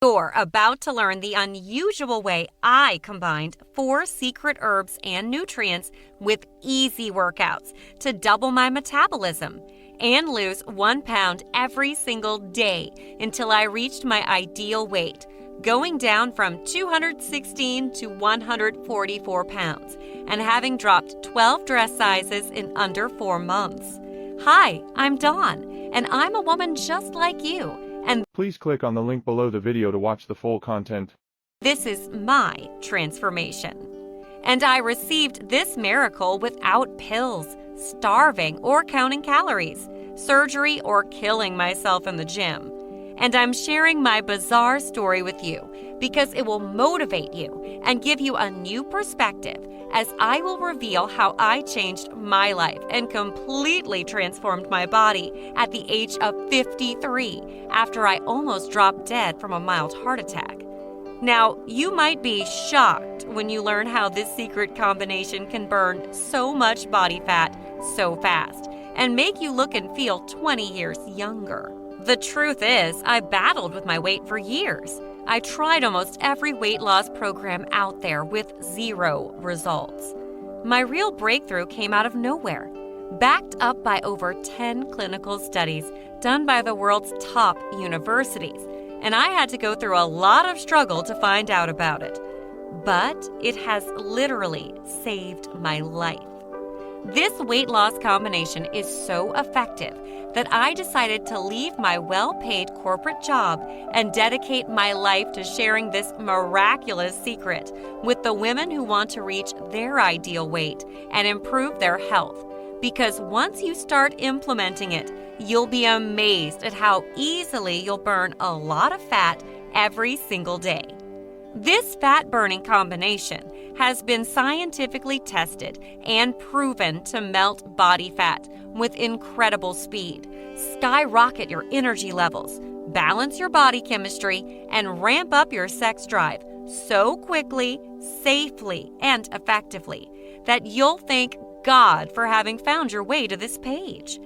You're about to learn the unusual way I combined 4 secret herbs and nutrients with easy workouts to double my metabolism and lose 1 pound every single day until I reached my ideal weight, going down from 216 to 144 pounds and having dropped 12 dress sizes in under 4 months. Hi, I'm Dawn, and I'm a woman just like you. And please click on the link below the video to watch the full content. this is my transformation. And I received this miracle without pills, starving, or counting calories, surgery, or killing myself in the gym. And I'm sharing my bizarre story with you because it will motivate you and give you a new perspective as I will reveal how I changed my life and completely transformed my body at the age of 53 after I almost dropped dead from a mild heart attack. Now, you might be shocked when you learn how this secret combination can burn so much body fat so fast and make you look and feel 20 years younger. The truth is, I battled with my weight for years. I tried almost every weight loss program out there with 0 results. My real breakthrough came out of nowhere, backed up by over 10 clinical studies done by the world's top universities, and I had to go through a lot of struggle to find out about it. But it has literally saved my life. This weight loss combination is so effective that I decided to leave my well-paid corporate job and dedicate my life to sharing this miraculous secret with the women who want to reach their ideal weight and improve their health. Because once you start implementing it, you'll be amazed at how easily you'll burn a lot of fat every single day. This fat-burning combination has been scientifically tested and proven to melt body fat with incredible speed, skyrocket your energy levels, balance your body chemistry, and ramp up your sex drive so quickly, safely, and effectively that you'll thank God for having found your way to this page.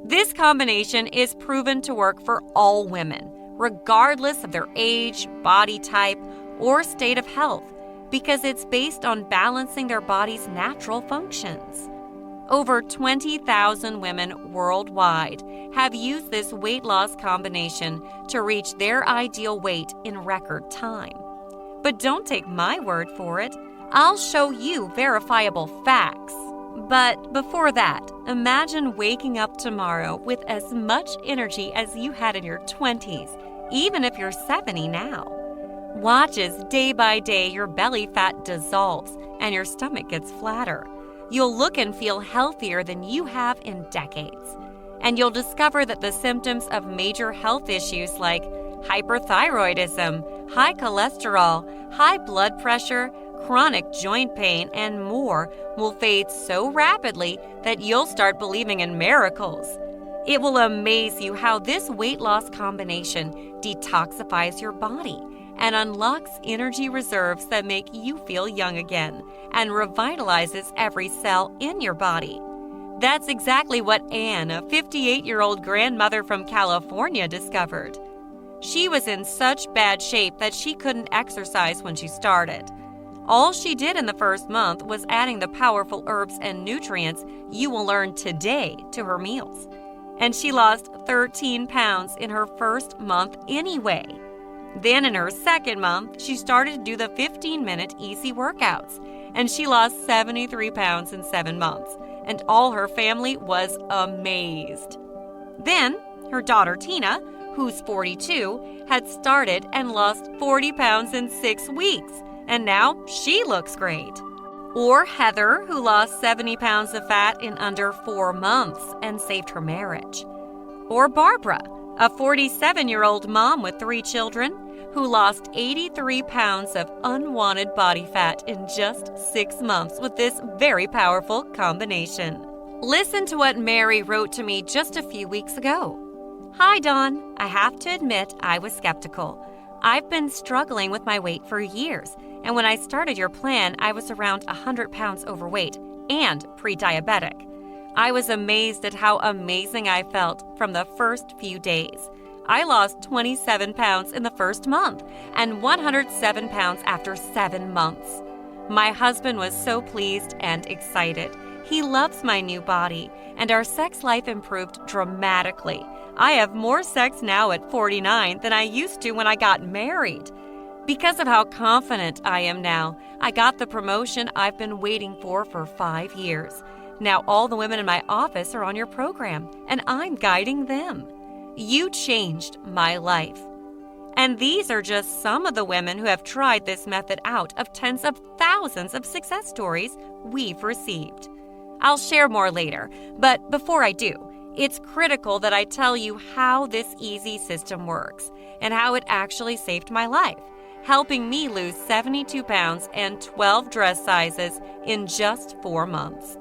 This combination is proven to work for all women, regardless of their age, body type, or state of health, because it's based on balancing their body's natural functions. Over 20,000 women worldwide have used this weight loss combination to reach their ideal weight in record time. But don't take my word for it. I'll show you verifiable facts. But before that, imagine waking up tomorrow with as much energy as you had in your 20s, even if you're 70 now. Watch as day by day your belly fat dissolves and your stomach gets flatter. You'll look and feel healthier than you have in decades. And you'll discover that the symptoms of major health issues like hyperthyroidism, high cholesterol, high blood pressure, chronic joint pain, and more will fade so rapidly that you'll start believing in miracles. It will amaze you how this weight loss combination detoxifies your body and unlocks energy reserves that make you feel young again and revitalizes every cell in your body. That's exactly what Anne, a 58-year-old grandmother from California, discovered. She was in such bad shape that she couldn't exercise when she started. All she did in the first month was adding the powerful herbs and nutrients you will learn today to her meals. And she lost 13 pounds in her first month anyway. Then in her second month, she started to do the 15-minute easy workouts, and she lost 73 pounds in 7 months, and all her family was amazed. Then her daughter Tina, who's 42, had started and lost 40 pounds in 6 weeks, and now she looks great. Or Heather, who lost 70 pounds of fat in under 4 months and saved her marriage. Or Barbara, a 47-year-old mom with 3 children, who lost 83 pounds of unwanted body fat in just 6 months with this very powerful combination. Listen to what Mary wrote to me just a few weeks ago. Hi, Dawn. I have to admit I was skeptical. I've been struggling with my weight for years, and when I started your plan, I was around 100 pounds overweight and pre-diabetic. I was amazed at how amazing I felt from the first few days. I lost 27 pounds in the first month and 107 pounds after 7 months. My husband was so pleased and excited. He loves my new body, and our sex life improved dramatically. I have more sex now at 49 than I used to when I got married. Because of how confident I am now, I got the promotion I've been waiting for 5 years. Now all the women in my office are on your program, and I'm guiding them. You changed my life. And these are just some of the women who have tried this method out of tens of thousands of success stories we've received. I'll share more later, but before I do, it's critical that I tell you how this easy system works and how it actually saved my life, helping me lose 72 pounds and 12 dress sizes in just 4 months.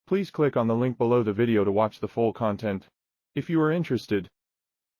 Please click on the link below the video to watch the full content. If you are interested,